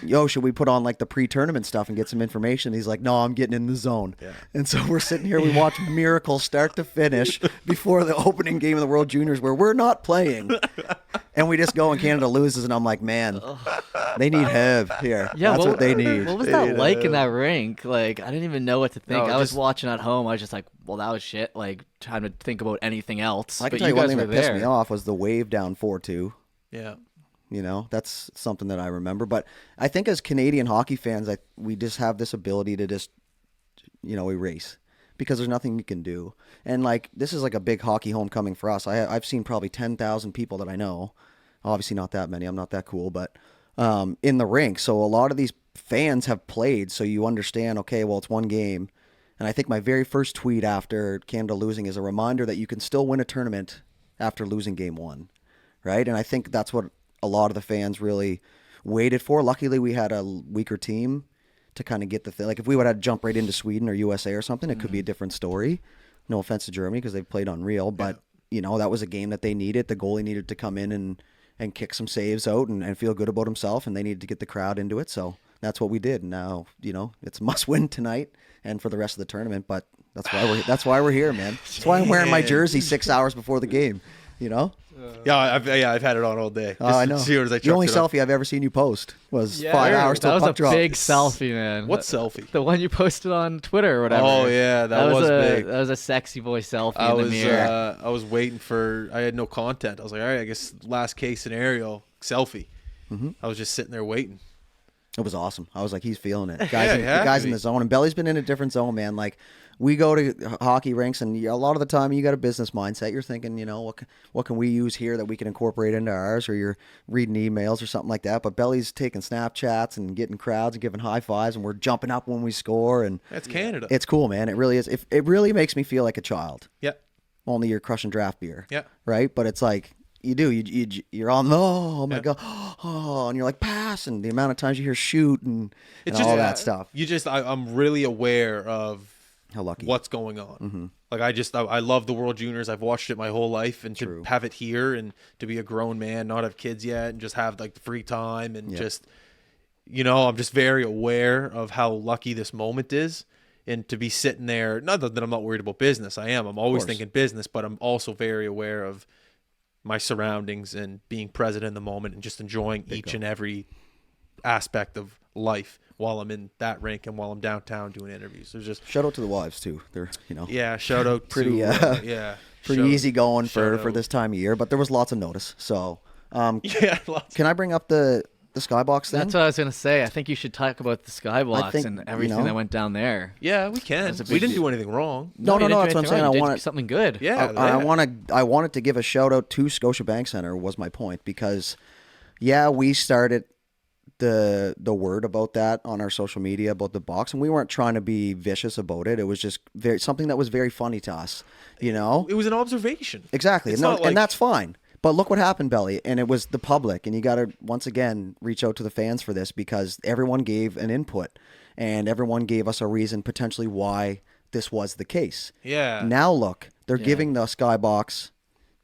yo, should we put on the pre-tournament stuff and get some information? He's like, no, I'm getting in the zone. Yeah. And so we're sitting here, we watch Miracle start to finish before the opening game of the World Juniors where we're not playing. And we just go and Canada loses, and I'm like, man, they need Hev here. Yeah, that's what they need. What was that like in that rink? I didn't even know what to think. I was watching at home. I was just like, well, that was shit. Trying to think about anything else. I can tell you one thing that pissed me off was the wave down 4-2. Yeah. That's something that I remember. But I think as Canadian hockey fans, we just have this ability to just, erase because there's nothing you can do. And this is a big hockey homecoming for us. I've seen probably 10,000 people that I know. Obviously not that many. I'm not that cool, but in the rink. So a lot of these fans have played. So you understand, okay, well, it's one game. And I think my very first tweet after Canada losing is a reminder that you can still win a tournament after losing game one. Right. And I think that's what a lot of the fans really waited for. Luckily, we had a weaker team to kind of get the thing. If we would have jump right into Sweden or USA or something, it could be a different story. No offense to Germany because they've played unreal, but that was a game that they needed. The goalie needed to come in and kick some saves out and feel good about himself, and they needed to get the crowd into it. So that's what we did. And now, it's a must win tonight and for the rest of the tournament. But that's why we're here, man. That's why I'm wearing my jersey 6 hours before the game. I've had it on all day. I know. The only selfie I've ever seen you post was 5 hours till puck drop. That was a big selfie, man. What selfie? The one you posted on Twitter or whatever. Oh yeah, that was big. That was a sexy boy selfie in the mirror. I was waiting I had no content. I was like, all right, I guess last case scenario selfie. Mm-hmm. I was just sitting there waiting. It was awesome. I was like, he's feeling it. The guy's in the zone, and Belly's been in a different zone, man. We go to hockey rinks, and a lot of the time you got a business mindset. You're thinking, what can we use here that we can incorporate into ours, or you're reading emails or something like that. But Belly's taking Snapchats and getting crowds and giving high fives, and we're jumping up when we score. And that's Canada. It's cool, man. It really is. It really makes me feel like a child. Yeah. Only you're crushing draft beer. Yeah. Right? But it's You do. You're on. Oh my Yeah. god. Oh, and you're like pass, and the amount of times you hear shoot and It's all just that stuff. You just I'm really aware of How lucky. what's going on. Like I love the World Juniors. I've watched it my whole life, and True. to have it here and to be a grown man, not have kids yet, and just have like the free time and just I'm just very aware of how lucky this moment is. And to be sitting there, not that I'm not worried about business. I am. I'm always thinking business, but I'm also very aware of my surroundings and being present in the moment and just enjoying each and every aspect of life while I'm in that rink and while I'm downtown doing interviews. There's just shout out to the wives too. They're shout out pretty to pretty easy going for this time of year, but there was lots of notice. So can I bring up the skybox thing? That's what I was gonna say. I think you should talk about the skybox think, and everything that went down there. Yeah, we can. We didn't do anything wrong. No, you didn't that's do what I'm anything saying. wrong. I You did want something good. Yeah, I wanted to give a shout out to Scotiabank Center was my point, because we started the word about that on our social media about the box, and we weren't trying to be vicious about it. It was just something that was very funny to us, It was an observation. Exactly. It's And that's fine. But look what happened, Belly, and it was the public, and you got to once again reach out to the fans for this, because everyone gave an input and everyone gave us a reason potentially why this was the case. Yeah. Now look, they're giving the skybox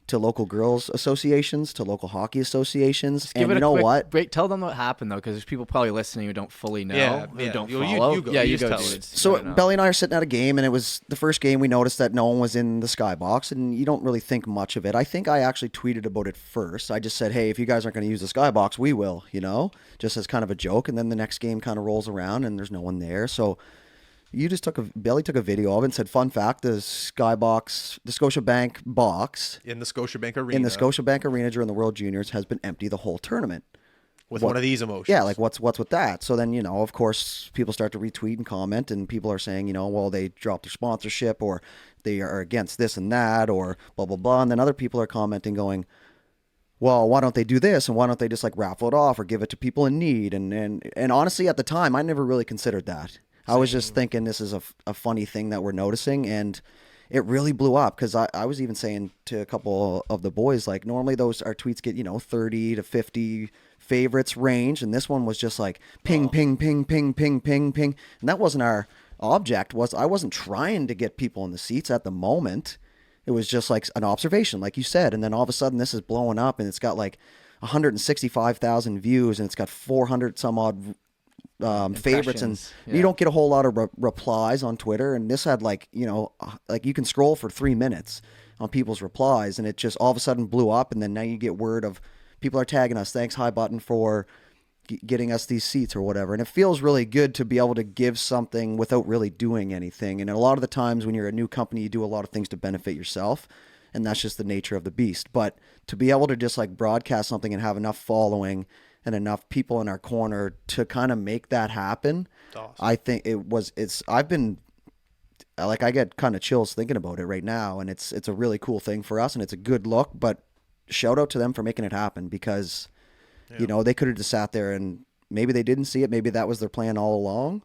to local girls associations, to local hockey associations, and you know what? Great. Tell them what happened though, because there's people probably listening who don't fully know, who don't You follow. go. You You go. tell Dude. it. So Belly and I are sitting at a game, and it was the first game we noticed that no one was in the skybox, and you don't really think much of it. I think I actually tweeted about it first. I just said, hey, if you guys aren't going to use the skybox, we will, just as kind of a joke. And then the next game kind of rolls around, and there's no one there. So Belly took a video of it and said, fun fact, the skybox, the Scotiabank box In the Scotiabank Arena. During the World Juniors has been empty the whole tournament. With one of these emotions. Yeah, like what's with that? So then, of course, people start to retweet and comment, and people are saying, well, they dropped their sponsorship, or they are against this and that, or blah, blah, blah. And then other people are commenting going, well, why don't they do this? And why don't they just raffle it off or give it to people in need? And honestly, at the time, I never really considered that. I was just thinking this is a funny thing that we're noticing, and it really blew up, because I was even saying to a couple of the boys, normally our tweets get 30 to 50 favorites range, and this one was just ping, ping, ping, ping, ping, ping, ping, and that wasn't our object. I wasn't trying to get people in the seats at the moment. It was just an observation, like you said, and then all of a sudden this is blowing up, and it's got 165,000 views, and it's got 400 some odd favorites, and you don't get a whole lot of replies on Twitter, and this had you can scroll for 3 minutes on people's replies, and it just all of a sudden blew up. And then now you get word of people are tagging us, thanks High Button for getting us these seats or whatever, and it feels really good to be able to give something without really doing anything. And a lot of the times when you're a new company, you do a lot of things to benefit yourself, and that's just the nature of the beast. But to be able to just broadcast something and have enough following and enough people in our corner to kind of make that happen, awesome. I think I've been I get kind of chills thinking about it right now, and it's a really cool thing for us, and it's a good look. But shout out to them for making it happen, because they could have just sat there and maybe they didn't see it, maybe that was their plan all along,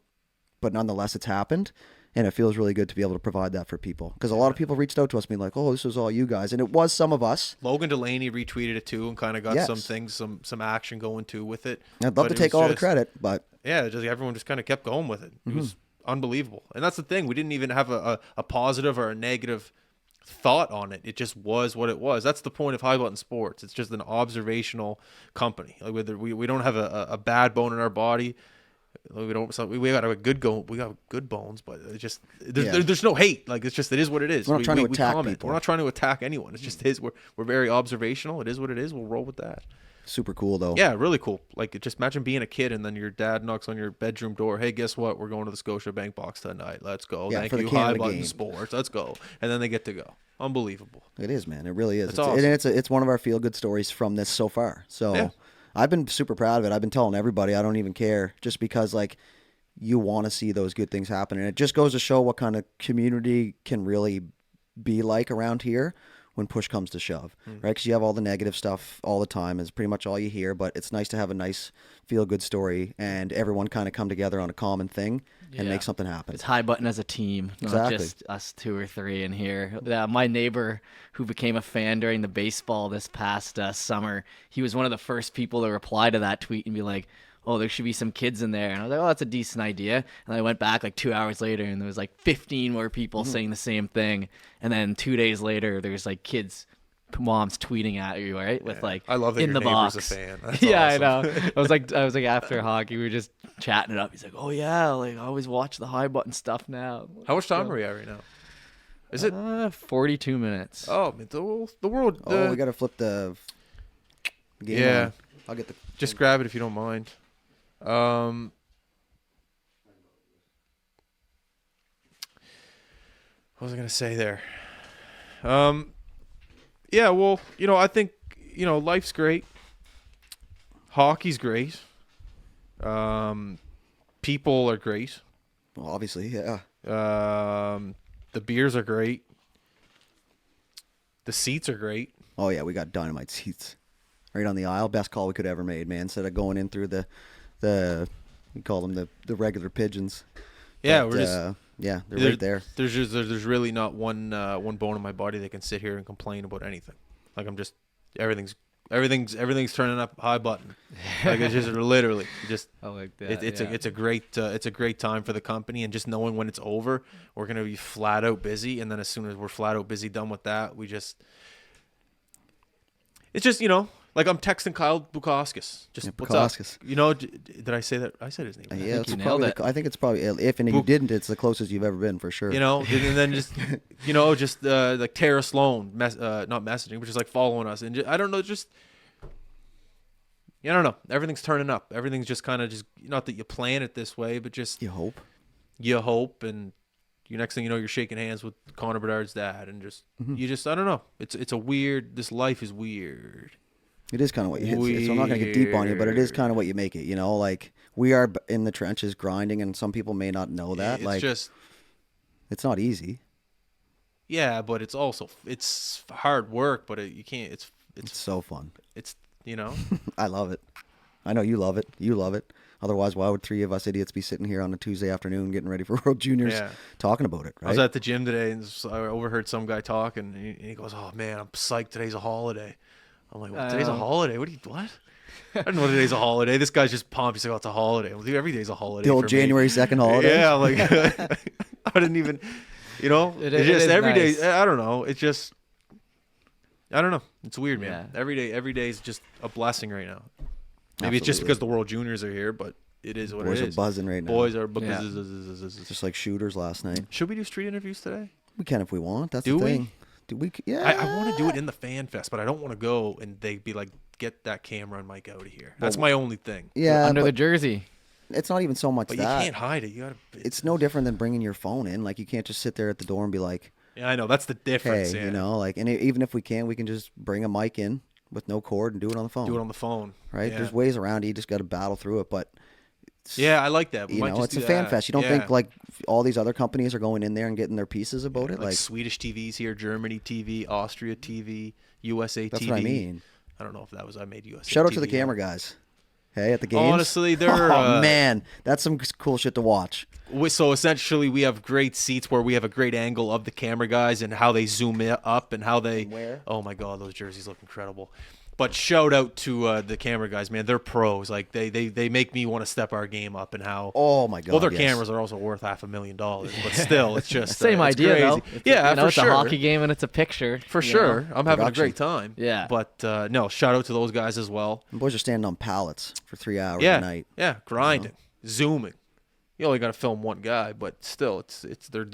but nonetheless it's happened. And it feels really good to be able to provide that for people, because a lot of people reached out to us being like, oh, this was all you guys. And it was some of us. Logan Delaney retweeted it too and kind of got some things, some action going too with it. I'd love to take all the credit, but everyone just kind of kept going with it. It was unbelievable. And that's the thing. We didn't even have a positive or a negative thought on it. It just was what it was. That's the point of High Button Sports. It's just an observational company. Whether we don't have a bad bone in our body. We don't. So we got a good go. We got good bones, but it's just there's no hate. It's just it is what it is. We're not trying to attack people. We're not trying to attack anyone. It's just we're very observational. It is what it is. We'll roll with that. Super cool though. Yeah, really cool. Just imagine being a kid and then your dad knocks on your bedroom door. Hey, guess what? We're going to the Scotiabank box tonight. Let's go. Yeah, Thank for the you, Canada High Button game. Sports. Let's go. And then they get to go. Unbelievable. It is, man. It really is. It's awesome. It's one of our feel good stories from this so far. So I've been super proud of it. I've been telling everybody I don't even care, just because you want to see those good things happen. And it just goes to show what kind of community can really be like around here, when push comes to shove, right? Because you have all the negative stuff all the time is pretty much all you hear, but it's nice to have a nice feel-good story and everyone kind of come together on a common thing and Yeah. make something happen. It's high button as a team, not Exactly. just us 2 or 3 in here. My neighbor who became a fan during the baseball this past summer, he was one of the first people to reply to that tweet and be like, oh, there should be some kids in there. And I was like, oh, that's a decent idea. And I went back like 2 hours later and there was like 15 more people saying the same thing. And then 2 days later, there's like kids, moms tweeting at you, right? With like, I love that in your the neighbor's box. a fan. That's Yeah, awesome. I know. I was like after hockey, we were just chatting it up. He's like, oh yeah, like I always watch the high button stuff now. How much time are we at right now? Is it? 42 minutes. Oh, the world. Oh, we got to flip the game. Yeah. on. I'll get the. Just grab it if you don't mind. What was I gonna say there? Yeah, well, I think life's great. Hockey's great. People are great. Well, obviously, yeah. The beers are great. The seats are great. Oh yeah, we got dynamite seats right on the aisle. Best call we could ever made, man. Instead of going in through the we call them the regular pigeons. Yeah, But, we're just yeah, they're right there. There's really not one bone in my body that can sit here and complain about anything. Like I'm just everything's turning up high button. Like it's just literally just. I like that. It's a great time for the company, and just knowing when it's over, we're gonna be flat out busy, and then as soon as we're flat out busy done with that, it's just like I'm texting Kyle Bukowskis. Just Yeah, what's up? Bukowskis. Did I say that? I said his name. Right? Yeah, think it's you nailed probably. it. I think it's probably if and you didn't, it's the closest you've ever been for sure. And then just like Tara Sloan, not messaging, but just like following us, and I don't know, just I don't know. Everything's turning up. Everything's just kind of just not that you plan it this way, but just You hope. and you next thing you know, you're shaking hands with Connor Bedard's dad, and I don't know. It's a weird. This life is weird. It is kind of what you. So I'm not going to get deep on you, but it is kind of what you make it. Like we are in the trenches grinding, and some people may not know that. It's Like just it's not easy. yeah, but it's also it's hard work, but you can't. It's so fun. It's I love it. I know you love it. You love it. Otherwise, why would 3 of us idiots be sitting here on a Tuesday afternoon getting ready for World Juniors Yeah. talking about it, I was right? at the gym today, and I overheard some guy talking, and he goes, "Oh man, I'm psyched. Today's a holiday." I'm like, well, "Today's a holiday? What? I don't know today's a holiday." This guy's just pumped. He's like, "Oh, it's a holiday." I'm like, "Dude, every day's a holiday." The old for January me. 2nd holiday. Yeah, like I didn't even, It it's just is every day. nice. I don't know. It's just, I don't know. It's weird, man. Yeah. Every day is just a blessing right now. Maybe it's just Absolutely. because the World Juniors are here, but it is what Boys it are is. buzzing right now. Boys are. Yeah. Just like shooters last night. Should we do street interviews today? We can if we want. That's Do the we? thing. Do we? Yeah. I want to do it in the fan fest, but I don't want to go and they be like, "Get that camera and mic out of here." That's my only thing. Yeah, Under but the jersey. it's not even so much But that. you can't hide it. You gotta. It's no different than bringing your phone in. Like you can't just sit there at the door and be like, Yeah, I know that's the "Hey, difference. Yeah. like." And even if we can just bring a mic in with no cord and do it on the phone. do it on the phone. right? Yeah. There's ways around it. You just got to battle through it. But Yeah, I like that. We might just it's do a fan that. fest. You don't Yeah. think like all these other companies are going in there and getting their pieces about it? like Like Swedish TV's here, Germany TV, Austria TV, USA that's TV. what I mean. I don't know if that was I made USA. Shout out to the TV. camera guys. Hey, at the games. Honestly, they're oh man, that's some cool shit to watch. So essentially, we have great seats where we have a great angle of the camera guys and how they zoom up and how they. where? Oh my God, those jerseys look incredible. But shout out to the camera guys, man. They're pros. Like they make me want to step our game up and how. Oh my god. Well, their yes. cameras are also worth $500,000, but still, it's just Same it's idea, crazy. though. It's Yeah, for it's sure. a hockey game and it's a picture. For you sure, know? I'm having a Production. great time. Yeah. But no, shout out to those guys as well. The boys are standing on pallets for 3 hours Yeah, a night. yeah, grinding, zooming. You only got to film one guy, but still, they're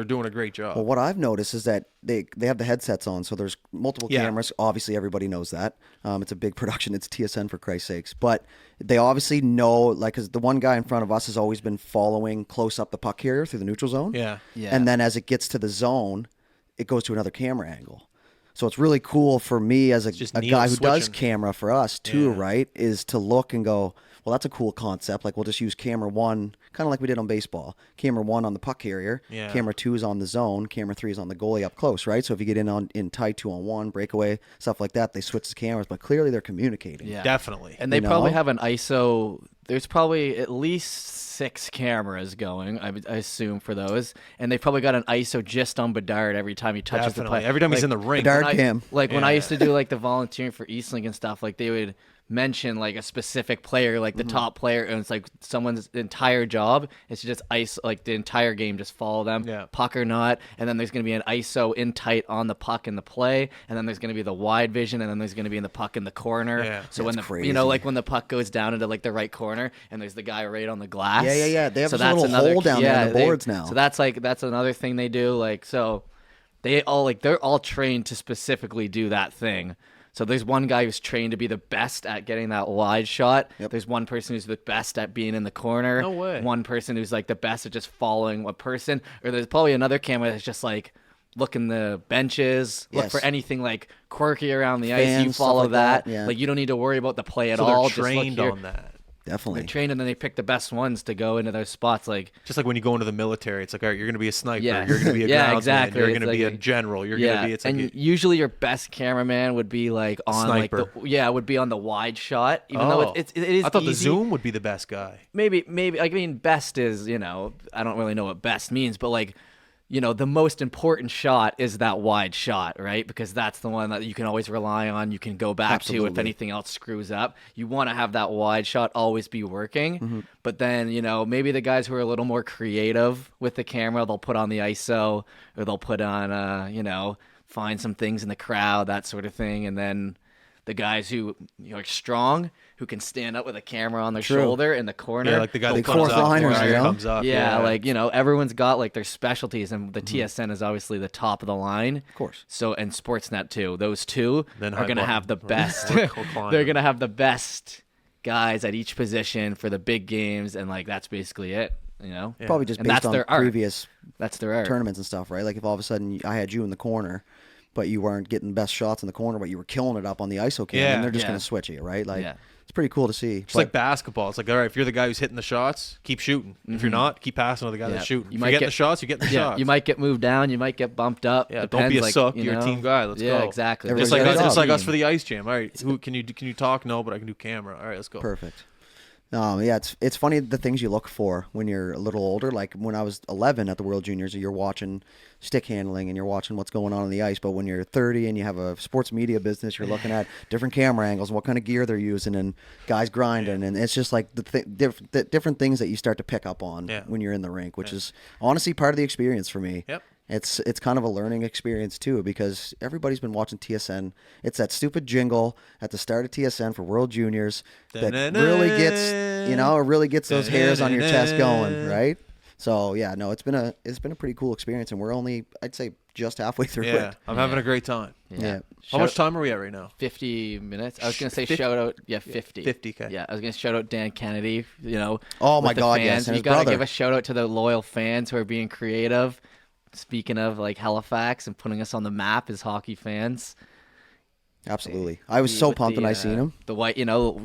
doing a great job. Well, what I've noticed is that they have the headsets on, so there's multiple Yeah. cameras. Obviously, everybody knows that. It's a big production. It's TSN for Christ's sakes. But they obviously know, like, because the one guy in front of us has always been following close up the puck carrier through the neutral zone. Yeah. Yeah. And then as it gets to the zone, it goes to another camera angle. So it's really cool for me as a just guy needle who does switching. camera for us too, Yeah. right? Is to look and go, well, well, that's a cool concept. Like, we'll just use camera 1, kind of like we did on baseball. Camera 1 on the puck carrier. Yeah. Camera 2 is on the zone. Camera 3 is on the goalie up close, right? So if you get in tight 2-on-1, breakaway, stuff like that, they switch the cameras, but clearly they're communicating. Yeah. Definitely. And they You know? probably have an ISO. There's probably at least 6 cameras going, I assume, for those. And they've probably got an ISO just on Bedard every time he touches the Definitely. puck. Every time he's Like, in the ring. Bedard when I- cam. Like when I Yeah. used to do like the volunteering for Eastlink and stuff, like they would mention like a specific player, like the top player, and it's like someone's entire job is to just ice like the entire game, just follow them, Yeah. puck or not, and then there's going to be an ISO in tight on the puck in the play, and then there's going to be the wide vision, and then there's going to be in the puck in the corner. Yeah. So when That's the crazy. like when the puck goes down into like the right corner, and there's the guy right on the glass. Yeah. They have so this little hole down there in the boards now. So that's another thing they do. Like so, they're all trained to specifically do that thing. So there's one guy who's trained to be the best at getting that wide shot. Yep. There's one person who's the best at being in the corner. No way. One person who's like the best at just following a person. Or there's probably another camera that's just like looking the benches, look Yes. for anything like quirky around the ice. You Fans, stuff follow like that. that, yeah. Like you don't need to worry about the play at So all. they're Just look trained here. on that. Definitely. They're trained, and then they pick the best ones to go into those spots. Like Just like when you go into the military, it's like, all right, you're going to be a sniper. Yeah. You're going to be a Yeah, groundsman. exactly. You're It's going to be like a general. You're going to be. It's like and usually your best cameraman would be like on Sniper. like would be on the wide shot. Even though it is. I thought the easy. zoom would be the best guy. Maybe. I mean, best is I don't really know what best means, but like. The most important shot is that wide shot, right? Because that's the one that you can always rely on. You can go back to if Absolutely. anything else screws up. You want to have that wide shot always be working. Mm-hmm. But then, maybe the guys who are a little more creative with the camera, they'll put on the ISO or they'll put on, find some things in the crowd, that sort of thing. And then the guys who are strong, who can stand up with a camera on their True. shoulder in the corner. Yeah, like the guy Big that comes fourth up. liners, the guy you that know? comes up. Yeah, like everyone's got like their specialties, and the TSN is obviously the top of the line. Of course. So and Sportsnet too. Those two Then are going to High have the Button. best. We're climbing. They're going to have the best guys at each position for the big games, and like that's basically it. Probably just And based that's on their art. previous That's their art. tournaments and stuff, right? Like if all of a sudden I had you in the corner, but you weren't getting the best shots in the corner, but you were killing it up on the ISO cam, Yeah. and they're just Yeah. going to switch you, right? Like Yeah. it's pretty cool to see. It's like basketball. It's like, all right, if you're the guy who's hitting the shots, keep shooting. If you're not, keep passing to the guy Yeah. that's shooting. You If might you're getting get- the shots, you get the Yeah, shots. you might get moved down. You might get bumped up. Yeah, don't Depends, be a like, suck. You're a team guy. Let's yeah, go. exactly. Everyone's Just like got a us, job. just like us for the ice jam. All right, who can you talk? No, but I can do camera. All right, let's go. Perfect. Yeah, it's funny the things you look for when you're a little older. Like when I was 11 at the World Juniors, you're watching stick handling and you're watching what's going on the ice. But when you're 30 and you have a sports media business, you're looking at different camera angles and what kind of gear they're using and guys grinding. And it's just like the different things that you start to pick up on when you're in the rink, which is honestly part of the experience for me. Yep. It's kind of a learning experience too, because everybody's been watching TSN. It's that stupid jingle at the start of TSN for World Juniors that really gets those hairs on your chest going, right? So yeah, no, it's been a pretty cool experience, and we're only, I'd say, just halfway through Yeah, it. I'm having a great time. Yeah. How much time are we at right now? 50 minutes. I was going to say 50? shout out. Yeah, 50. 50K. Yeah, I was going to shout out Dan Kennedy. Oh, my with the God, fans. yes, and You his got to brother. give a shout out to the loyal fans who are being creative. Speaking of like Halifax and putting us on the map as hockey fans. Absolutely. I was so With pumped the, when I seen him. The white,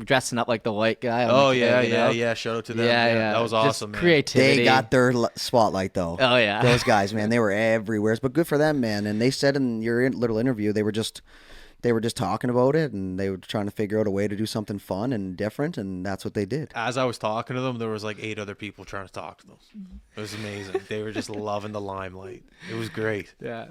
dressing up like the white guy. on Oh the yeah, kid, yeah. Shout out to them. Yeah. That was Just awesome, man. creativity. They got their spotlight though. Oh, yeah. Those guys, man, they were everywhere. But good for them, man. And they said in your little interview, they were just talking about it, and they were trying to figure out a way to do something fun and different, and that's what they did. As I was talking to them, there was like 8 other people trying to talk to them. It was amazing. They were just loving the limelight. It was great. Yeah.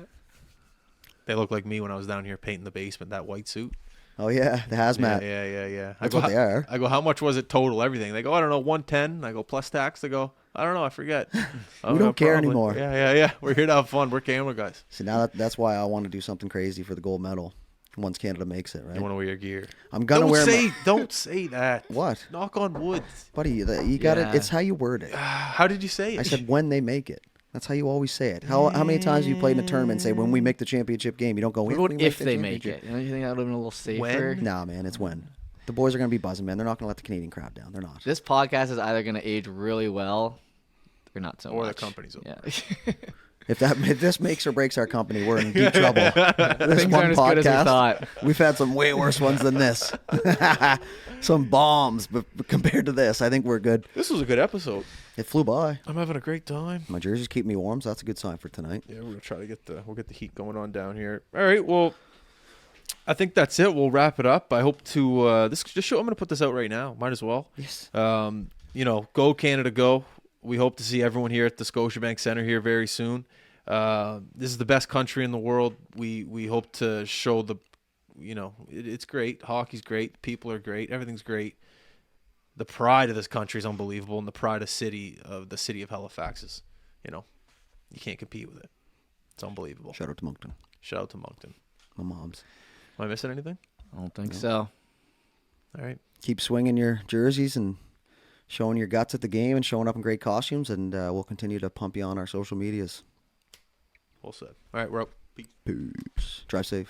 They looked like me when I was down here painting the basement, that white suit. Oh yeah, the hazmat. Yeah. That's what they are. I go, how much was it total, everything? They go, I don't know, 110. I go, plus tax. They go, I don't know, I forget. We don't care anymore. Yeah. We're here to have fun. We're camera guys. So now that's why I want to do something crazy for the gold medal once Canada makes it, right? You want to wear your gear. I'm gonna wear Don't say that. What? Knock on wood. buddy. You got Yeah. it. It's how you word it. How did you say it? I said when they make it. That's how you always say it. How many times have you played in a tournament and say when we make the championship game? You don't go What if about we if the they make championship." it? You think that would have been a little safer? When? Nah, man, it's when. The boys are gonna be buzzing, man. They're not gonna let the Canadian crowd down. They're not. This podcast is either going to age really well or not so Or the much. company's over. Yeah. If this makes or breaks our company, we're in deep trouble. This Things one aren't as good as we podcast, thought. we've had some way worse ones than this. Some bombs, but compared to this, I think we're good. This was a good episode. It flew by. I'm having a great time. My jerseys keep me warm, so that's a good sign for tonight. Yeah, we're gonna try to get the heat going on down here. All right, well, I think that's it. We'll wrap it up. I hope to this show. I'm gonna put this out right now. Might as well. Yes. Go Canada, go. We hope to see everyone here at the Scotiabank Center here very soon. This is the best country in the world. We hope to show it's great. Hockey's great. People are great. Everything's great. The pride of this country is unbelievable, and the pride of the city of Halifax is, you can't compete with it. It's unbelievable. Shout out to Moncton. Shout out to Moncton. My mom's. Am I missing anything? I don't think so. All right. Keep swinging your jerseys and showing your guts at the game and showing up in great costumes, and we'll continue to pump you on our social medias. Well said. All right, we're up. Peace. Peace. Drive safe.